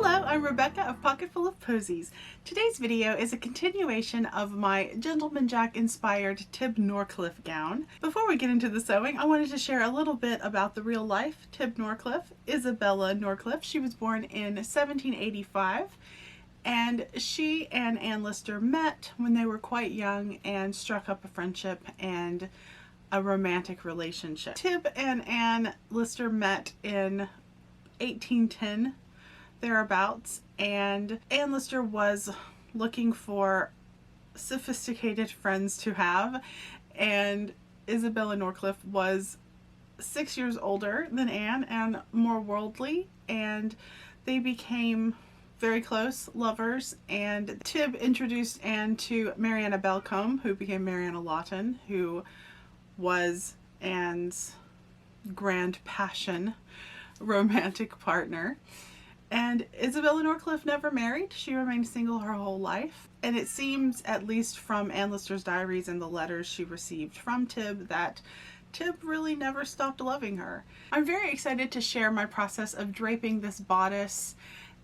Hello, I'm Rebecca of Pocketful of Poseys. Today's video is a continuation of my Gentleman Jack inspired Tib Norcliffe gown. Before we get into the sewing, I wanted to share a little bit about the real life Tib Norcliffe, Isabella Norcliffe. She was born in 1785 and she and Anne Lister met when they were quite young and struck up a friendship and a romantic relationship. Tib and Anne Lister met in 1810 thereabouts, and Anne Lister was looking for sophisticated friends to have, and Isabella Norcliffe was 6 years older than Anne and more worldly, and they became very close lovers. And Tib introduced Anne to Mariana Belcombe, who became Mariana Lawton, who was Anne's grand passion romantic partner. And Isabella Norcliffe never married. She remained single her whole life. And it seems, at least from Anne Lister's diaries and the letters she received from Tib, that Tib really never stopped loving her. I'm very excited to share my process of draping this bodice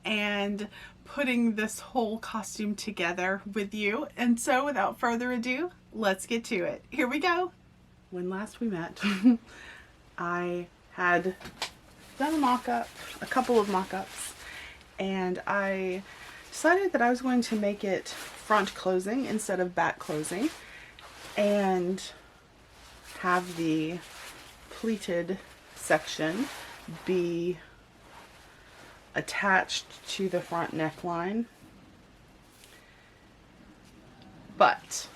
and putting this whole costume together with you. And so without further ado, let's get to it. Here we go. When last we met, I had done a mock-up, a couple of mock-ups, and I decided that I was going to make it front closing instead of back closing and have the pleated section be attached to the front neckline. But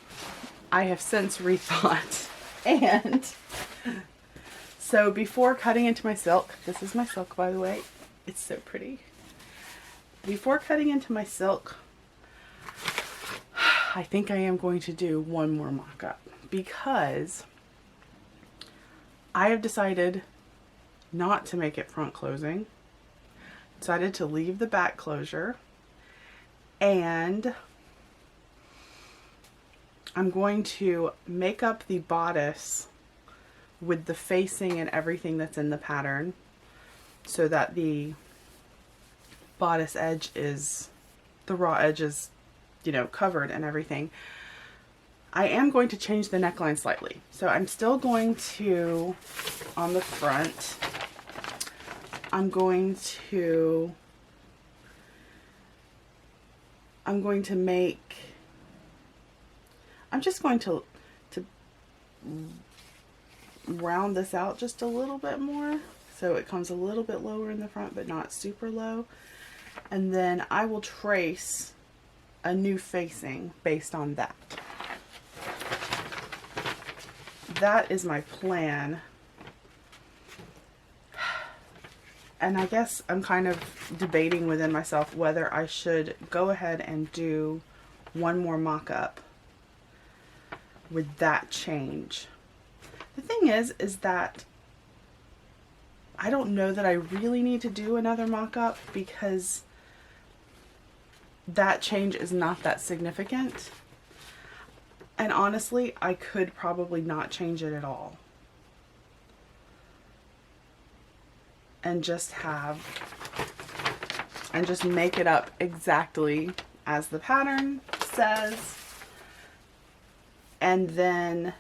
I have since rethought, and so before cutting into my silk, this is my silk by the way, it's so pretty. Before cutting into my silk, I think I am going to do one more mock-up because I have decided not to make it front closing. Decided to leave the back closure, and I'm going to make up the bodice with the facing and everything that's in the pattern so that the bodice edge is, the raw edge is, you know, covered and everything. I am going to change the neckline slightly. So I'm still going to, on the front, I'm just going to round this out just a little bit more so it comes a little bit lower in the front but not super low, and then I will trace a new facing based on that. That is my plan, and I guess I'm kind of debating within myself whether I should go ahead and do one more mock-up with that change. The thing is that I don't know that I really need to do another mock-up because that change is not that significant. And honestly, I could probably not change it at all. And just make it up exactly as the pattern says. And then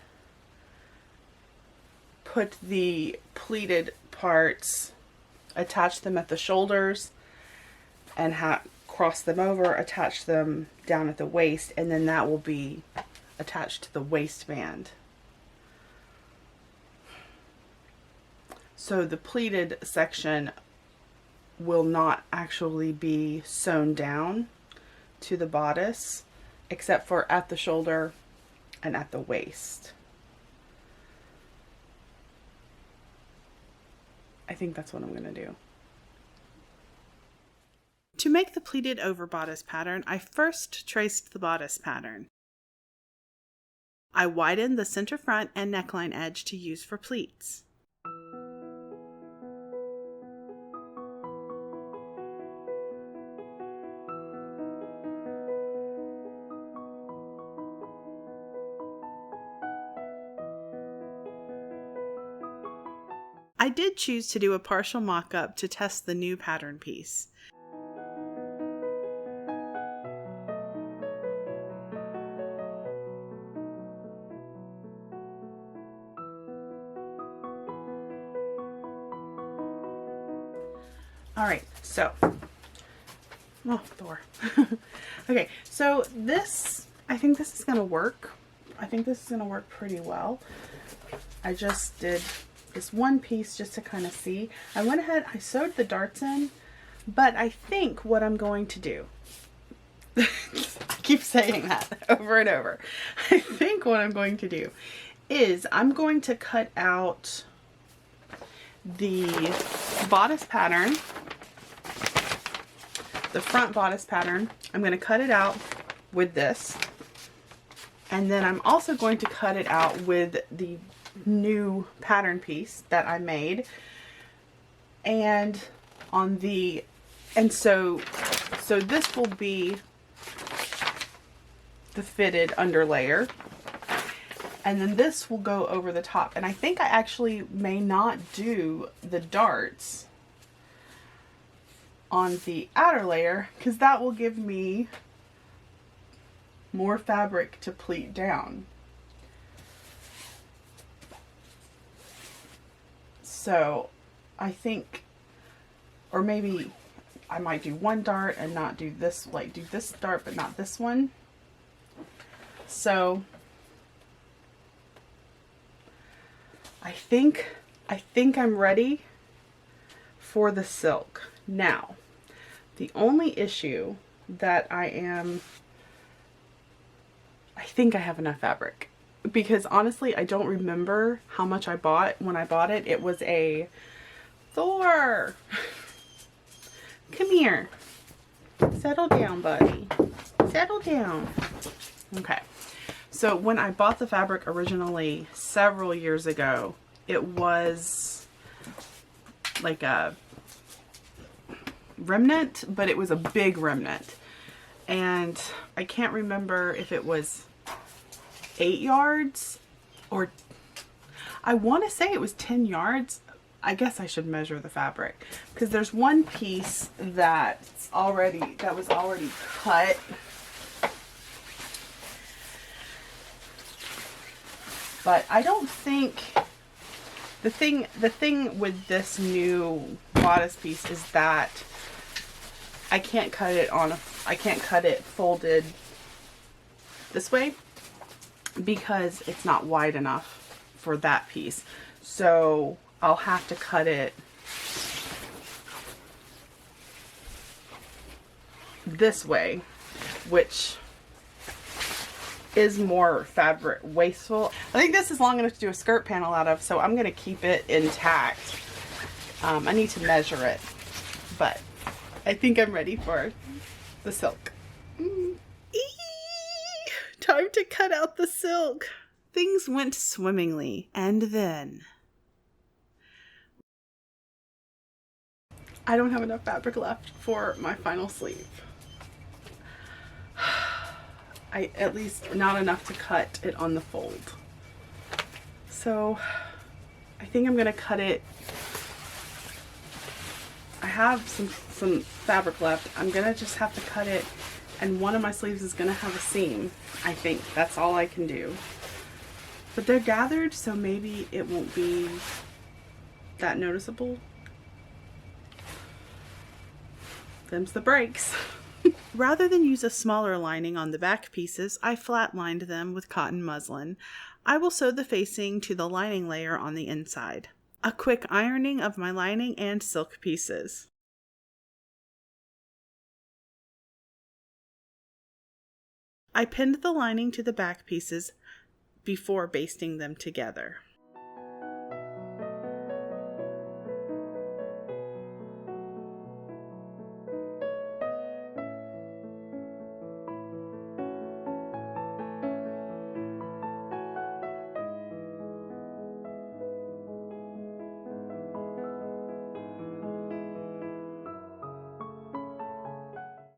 put the pleated parts, attach them at the shoulders, and cross them over, attach them down at the waist, and then that will be attached to the waistband. So the pleated section will not actually be sewn down to the bodice, except for at the shoulder and at the waist. I think that's what I'm going to do. To make the pleated over bodice pattern, I first traced the bodice pattern. I widened the center front and neckline edge to use for pleats. I did choose to do a partial mock-up to test the new pattern piece. All right, so, oh, Thor. Okay, so this, I think this is gonna work. I think this is gonna work pretty well. I just did this one piece just to kind of see. I went ahead, I sewed the darts in, but I think what I'm going to do, I keep saying that over and over. I think what I'm going to do is I'm going to cut out the bodice pattern, the front bodice pattern. I'm going to cut it out with this, and then I'm also going to cut it out with the new pattern piece that I made, and on the, and so this will be the fitted underlayer, and then this will go over the top. And I think I actually may not do the darts on the outer layer because that will give me more fabric to pleat down. So I think, or maybe I might do one dart and not do this, like do this dart but not this one. So I think I'm ready for the silk. Now, the only issue that I think I have enough fabric, because honestly I don't remember how much I bought when I bought it. It was a Thor. Come here. Settle down, buddy. Settle down. Okay. So when I bought the fabric originally several years ago, it was like a remnant, but it was a big remnant. And I can't remember if it was 8 yards or I want to say it was 10 yards. I guess I should measure the fabric because there's one piece that was already cut. But I don't think, the thing with this new bodice piece is that I can't cut it folded this way because it's not wide enough for that piece. So I'll have to cut it this way, which is more fabric wasteful. I think this is long enough to do a skirt panel out of, so I'm going to keep it intact. I need to measure it, but I think I'm ready for the silk. Time to cut out the silk. Things went swimmingly, and then I don't have enough fabric left for my final sleeve. At least not enough to cut it on the fold. So I think I'm gonna cut it. I have some fabric left. I'm gonna just have to cut it, and one of my sleeves is gonna have a seam. I think that's all I can do. But they're gathered, so maybe it won't be that noticeable. Them's the breaks. Rather than use a smaller lining on the back pieces, I flat-lined them with cotton muslin. I will sew the facing to the lining layer on the inside. A quick ironing of my lining and silk pieces. I pinned the lining to the back pieces before basting them together.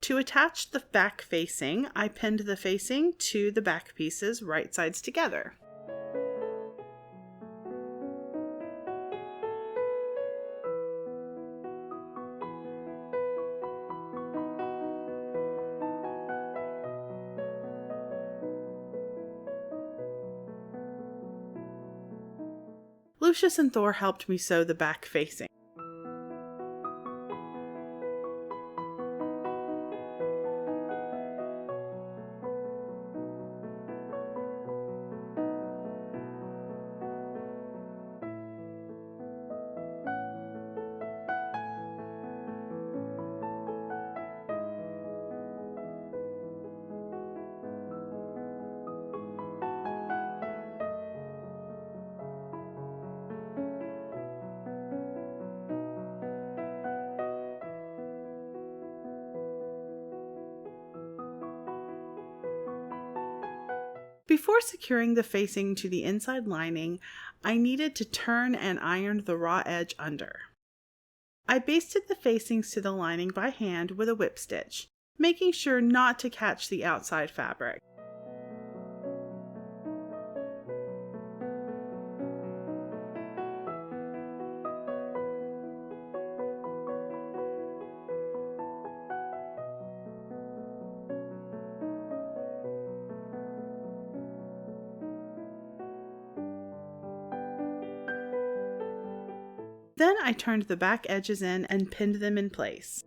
To attach the back facing, I pinned the facing to the back pieces right sides together. Lucius and Thor helped me sew the back facing. Before securing the facing to the inside lining, I needed to turn and iron the raw edge under. I basted the facings to the lining by hand with a whip stitch, making sure not to catch the outside fabric. Then I turned the back edges in and pinned them in place.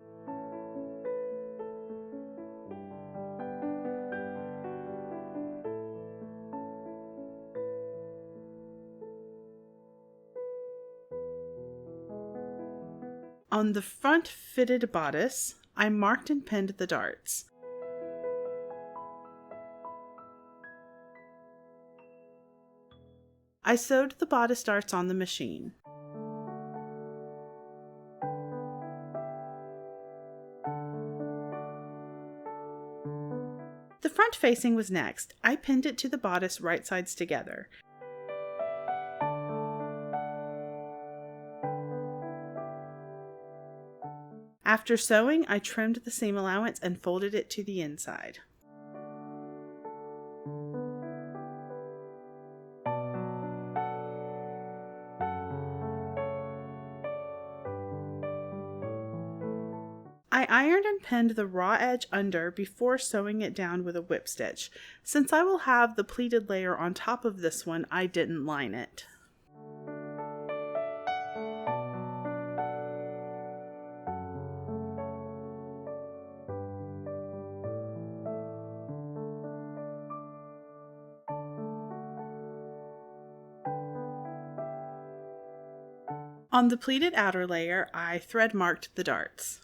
On the front fitted bodice, I marked and pinned the darts. I sewed the bodice darts on the machine. The front facing was next. I pinned it to the bodice right sides together. After sewing, I trimmed the seam allowance and folded it to the inside. I ironed and pinned the raw edge under before sewing it down with a whip stitch. Since I will have the pleated layer on top of this one, I didn't line it. On the pleated outer layer, I thread marked the darts.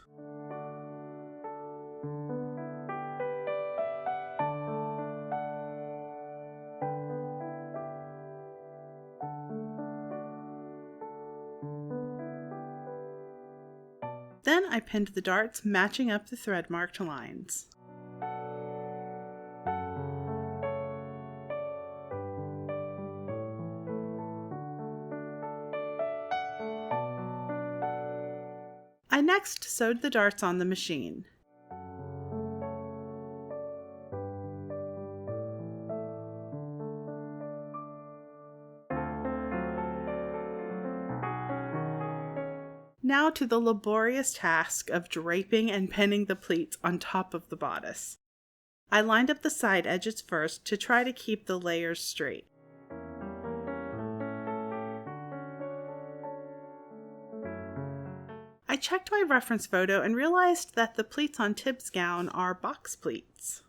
Then I pinned the darts, matching up the thread marked lines. I next sewed the darts on the machine. Now to the laborious task of draping and pinning the pleats on top of the bodice. I lined up the side edges first to try to keep the layers straight. I checked my reference photo and realized that the pleats on Tib's gown are box pleats.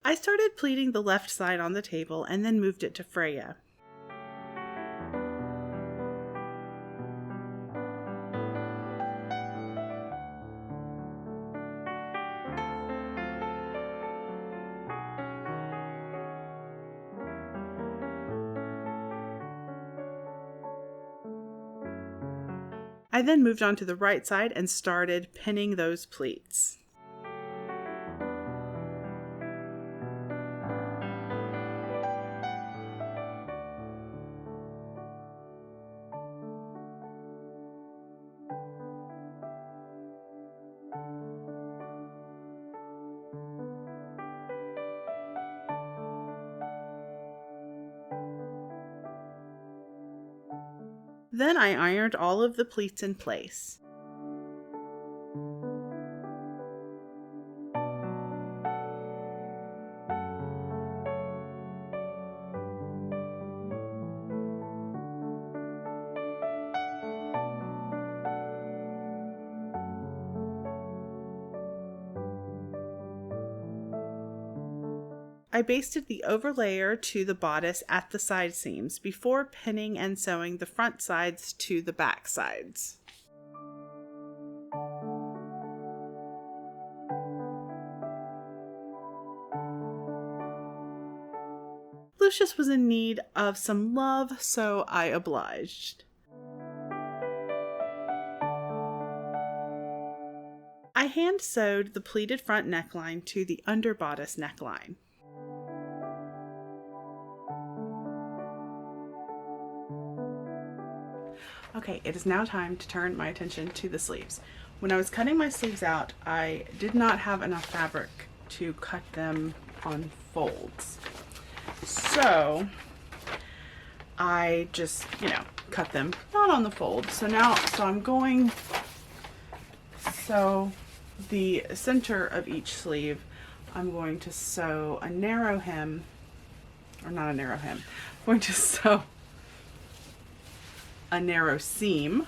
I started pleating the left side on the table and then moved it to Freya. I then moved on to the right side and started pinning those pleats. Then I ironed all of the pleats in place. I basted the overlayer to the bodice at the side seams before pinning and sewing the front sides to the back sides. Lucius was in need of some love, so I obliged. I hand sewed the pleated front neckline to the under bodice neckline. Okay, it is now time to turn my attention to the sleeves. When I was cutting my sleeves out, I did not have enough fabric to cut them on folds. So I just, you know, cut them not on the fold. So I'm going, so the center of each sleeve, I'm going to sew a narrow hem, or not a narrow hem, I'm going to sew a narrow seam,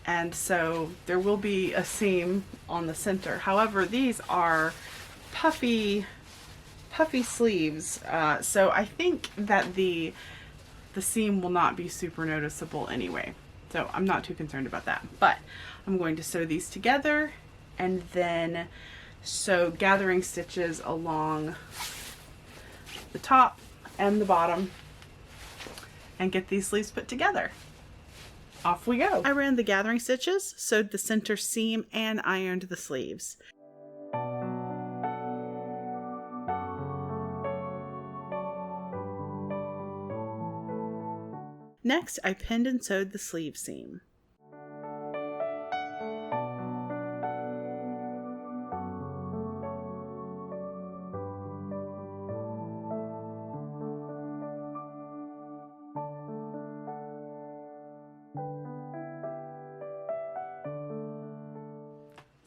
and so there will be a seam on the center. However, these are puffy sleeves, so I think that the seam will not be super noticeable anyway, so I'm not too concerned about that. But I'm going to sew these together and then sew gathering stitches along the top and the bottom and get these sleeves put together. Off we go. I ran the gathering stitches, sewed the center seam, and ironed the sleeves. Next, I pinned and sewed the sleeve seam.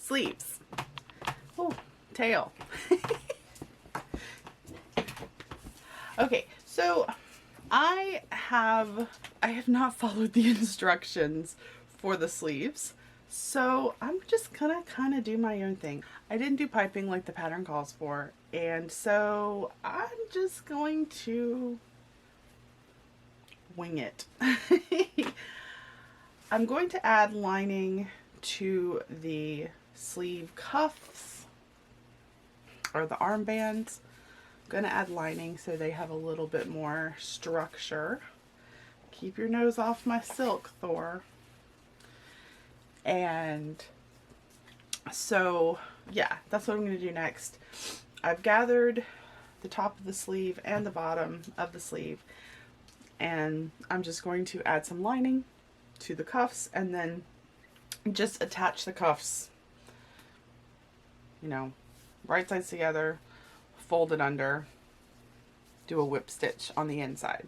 Sleeves. Oh, tail. Okay, so I have not followed the instructions for the sleeves, so I'm just gonna kind of do my own thing. I didn't do piping like the pattern calls for, and so I'm just going to wing it. I'm going to add lining to the sleeve cuffs or the armbands. I'm going to add lining so they have a little bit more structure. Keep your nose off my silk, Thor. And so yeah, that's what I'm going to do next. I've gathered the top of the sleeve and the bottom of the sleeve, and I'm just going to add some lining to the cuffs and then just attach the cuffs, you know, right sides together, fold it under, do a whip stitch on the inside.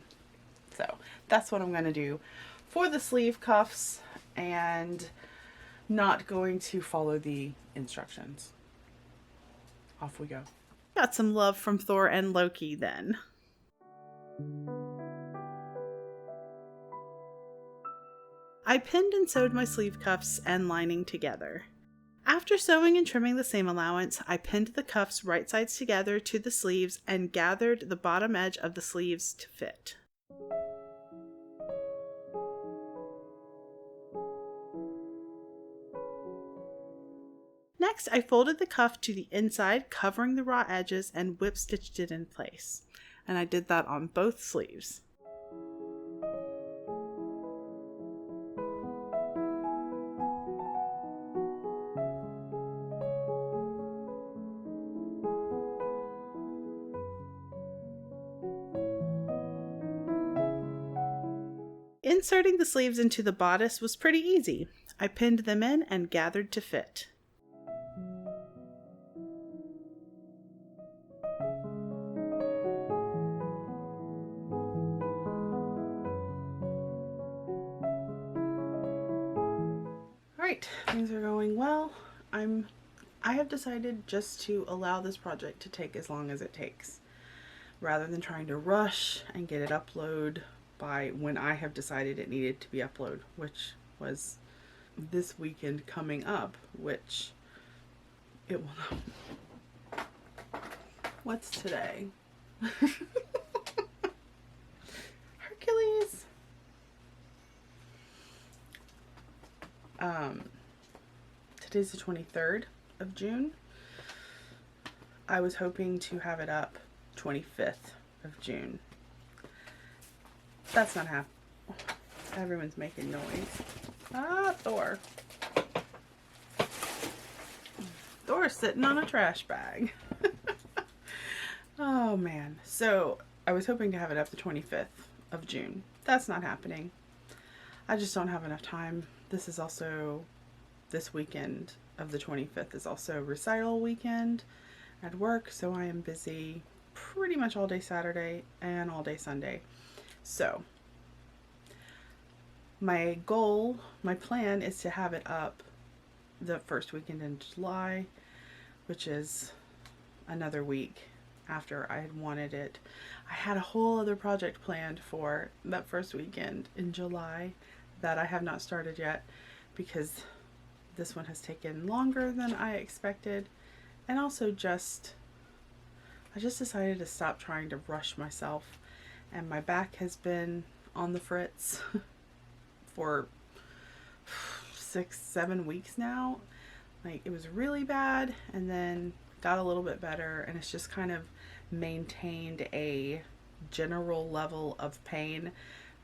So that's what I'm going to do for the sleeve cuffs, and not going to follow the instructions. Off we go. Got some love from Thor and Loki then. I pinned and sewed my sleeve cuffs and lining together. After sewing and trimming the seam allowance, I pinned the cuffs right sides together to the sleeves and gathered the bottom edge of the sleeves to fit. Next, I folded the cuff to the inside, covering the raw edges, and whip stitched it in place. And I did that on both sleeves. Inserting the sleeves into the bodice was pretty easy. I pinned them in and gathered to fit. Alright, things are going well. I have decided just to allow this project to take as long as it takes, rather than trying to rush and get it uploaded by when I have decided it needed to be uploaded, which was this weekend coming up, which it will not. What's today? Hercules. Today's the 23rd of June. I was hoping to have it up 25th of June. That's not happening. Everyone's making noise. Ah, Thor. Thor's sitting on a trash bag. Oh man. So I was hoping to have it up the 25th of June. That's not happening. I just don't have enough time. This is also, this weekend of the 25th is also recital weekend at work, so I am busy pretty much all day Saturday and all day Sunday. So my goal, my plan is to have it up the first weekend in July, which is another week after I had wanted it. I had a whole other project planned for that first weekend in July that I have not started yet because this one has taken longer than I expected, and also I just decided to stop trying to rush myself, and my back has been on the fritz for 6-7 weeks now. Like, it was really bad and then got a little bit better, and it's just kind of maintained a general level of pain.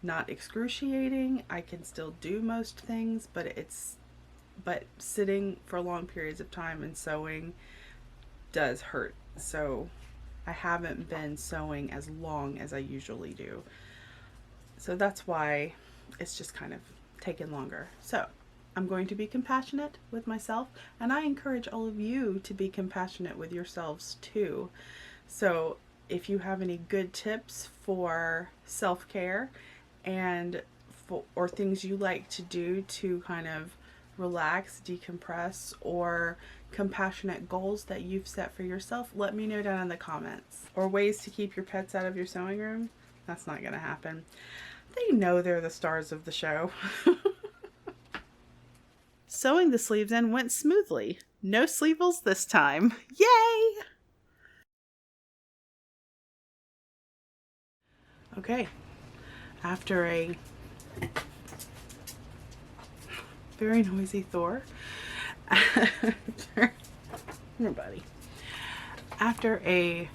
Not excruciating, I can still do most things, but sitting for long periods of time and sewing does hurt. So I haven't been sewing as long as I usually do. So that's why it's just kind of taken longer. So I'm going to be compassionate with myself, and I encourage all of you to be compassionate with yourselves too. So if you have any good tips for self-care and or things you like to do to kind of relax, decompress, or compassionate goals that you've set for yourself, let me know down in the comments. Or ways to keep your pets out of your sewing room. That's not gonna happen. They know they're the stars of the show. Sewing the sleeves in went smoothly. No sleevels this time. Yay! Okay, after a very noisy Thor, here, buddy. After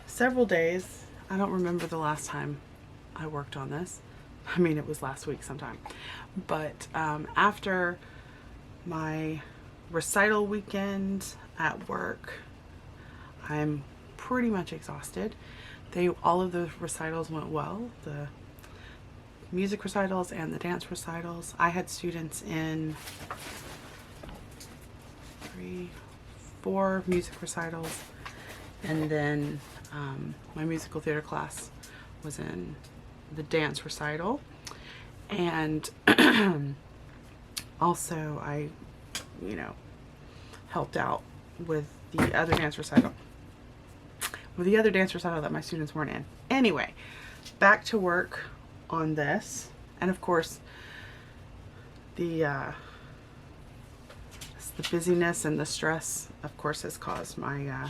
several days, I don't remember the last time I worked on this. I mean, it was last week sometime. But after my recital weekend at work, I'm pretty much exhausted. All of those recitals went well. The music recitals and the dance recitals. I had students in 4 music recitals, and then my musical theater class was in the dance recital, and also I, helped out with the other dance recital. That my students weren't in. Anyway, back to work on this, and of course the busyness and the stress, of course, has caused my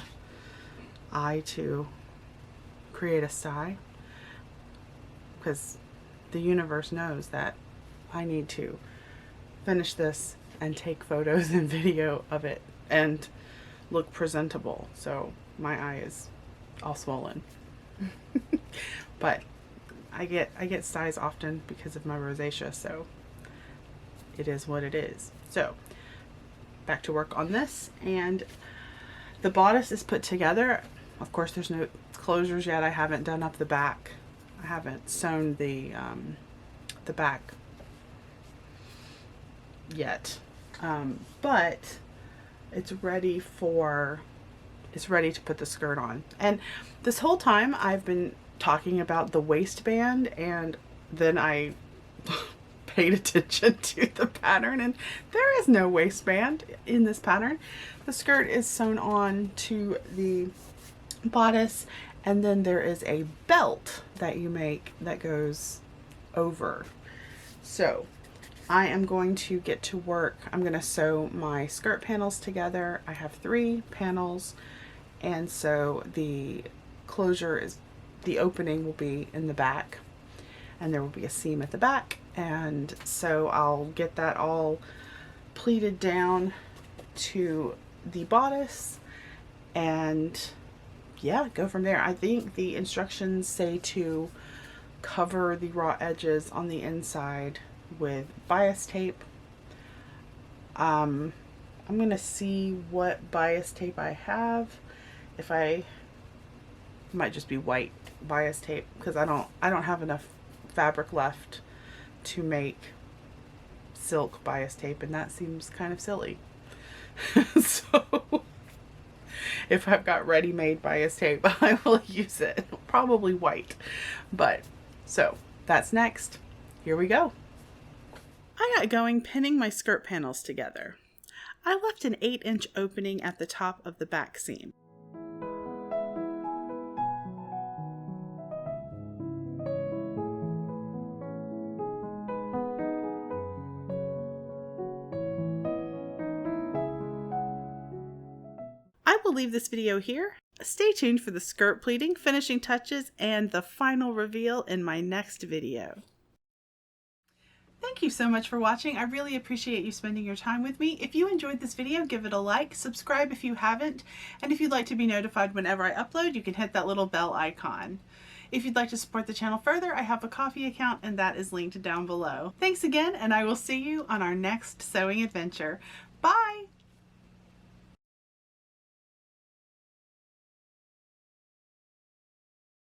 eye to create a sigh, because the universe knows that I need to finish this and take photos and video of it and look presentable. So my eye is all swollen. But I get sighs often because of my rosacea, so it is what it is. So back to work on this, and the bodice is put together. Of course, there's no closures yet. I haven't done up the back. I haven't sewn the back yet, but it's ready to put the skirt on. And this whole time I've been talking about the waistband, and then I paid attention to the pattern, and there is no waistband in this pattern. The skirt is sewn on to the bodice, and then there is a belt that you make that goes over. So I am going to get to work. I'm going to sew my skirt panels together. I have 3 panels, and so the closure is, the opening will be in the back, and there will be a seam at the back, and so I'll get that all pleated down to the bodice, and yeah, go from there. I think the instructions say to cover the raw edges on the inside with bias tape. I'm gonna see what bias tape I have. If it might just be white bias tape, because I don't have enough fabric left to make silk bias tape, and that seems kind of silly. So if I've got ready-made bias tape, I will use it. Probably white. But so that's next. Here we go. I got going pinning my skirt panels together. I left an 8-inch opening at the top of the back seam. I will leave this video here. Stay tuned for the skirt pleating, finishing touches, and the final reveal in my next video. Thank you so much for watching. I really appreciate you spending your time with me. If you enjoyed this video, give it a like, subscribe if you haven't, and if you'd like to be notified whenever I upload, you can hit that little bell icon. If you'd like to support the channel further, I have a Ko-fi account, and that is linked down below. Thanks again, and I will see you on our next sewing adventure. Bye!